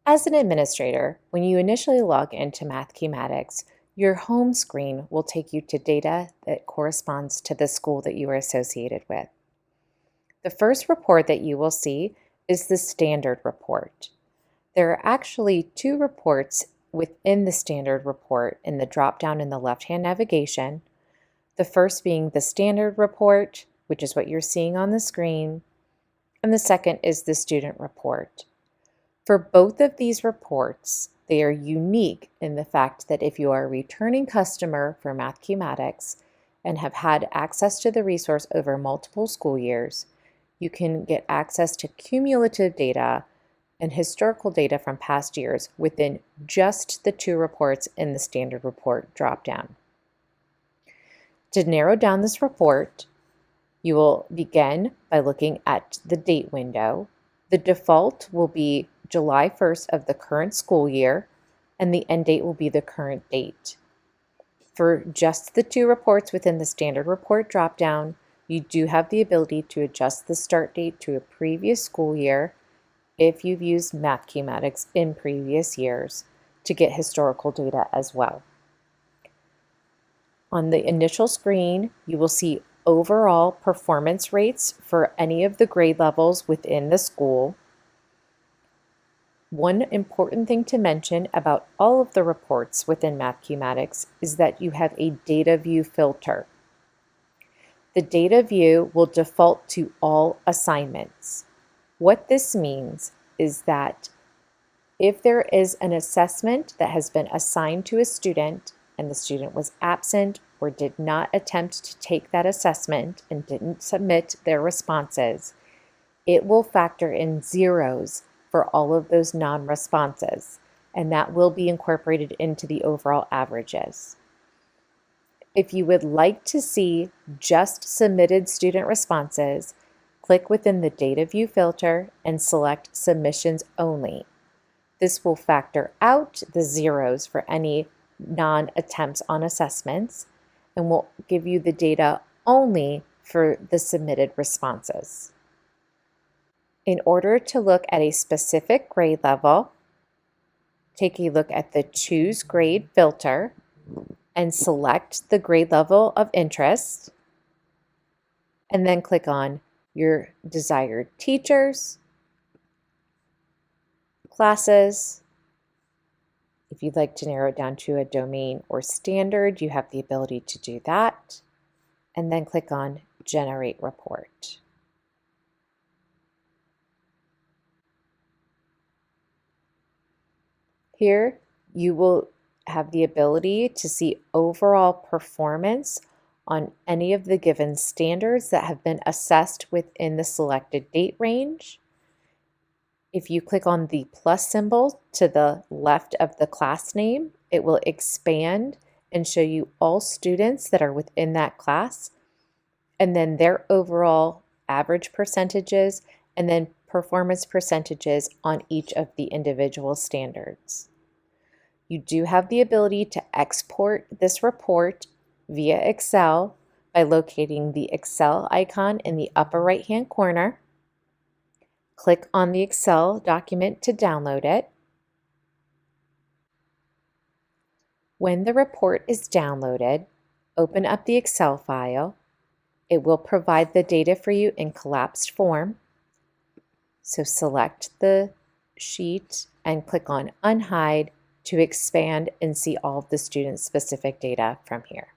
As an administrator, when you initially log into Mathematics, your home screen will take you to data that corresponds to the school that you are associated with. The first report that you will see is the standard report. There are actually two reports within the standard report in the drop-down in the left-hand navigation. The first being the standard report, which is what you're seeing on the screen, and the second is the student report. For both of these reports, they are unique in the fact that if you are a returning customer for Mathematics and have had access to the resource over multiple school years, you can get access to cumulative data and historical data from past years within just the two reports in the standard report dropdown. To narrow down this report, you will begin by looking at the date window. The default will be July 1st of the current school year, and the end date will be the current date. For just the two reports within the standard report dropdown, you do have the ability to adjust the start date to a previous school year if you've used Mathematics in previous years to get historical data as well. On the initial screen, you will see overall performance rates for any of the grade levels within the school. One important thing to mention about all of the reports within Mathematics is that you have a data view filter. The data view will default to all assignments. What this means is that if there is an assessment that has been assigned to a student and the student was absent or did not attempt to take that assessment and didn't submit their responses, it will factor in zeros for all of those non-responses, and that will be incorporated into the overall averages. If you would like to see just submitted student responses, click within the Data View filter and select Submissions Only. This will factor out the zeros for any non-attempts on assessments and will give you the data only for the submitted responses. In order to look at a specific grade level, take a look at the Choose Grade filter and select the grade level of interest, and then click on your desired teachers, classes. If you'd like to narrow it down to a domain or standard, you have the ability to do that, and then click on Generate Report. Here, you will have the ability to see overall performance on any of the given standards that have been assessed within the selected date range. If you click on the plus symbol to the left of the class name, it will expand and show you all students that are within that class, and then their overall average percentages, and then performance percentages on each of the individual standards. You do have the ability to export this report via Excel by locating the Excel icon in the upper right-hand corner. Click on the Excel document to download it. When the report is downloaded, open up the Excel file. It will provide the data for you in collapsed form. So select the sheet and click on Unhide to expand and see all of the student-specific data from here.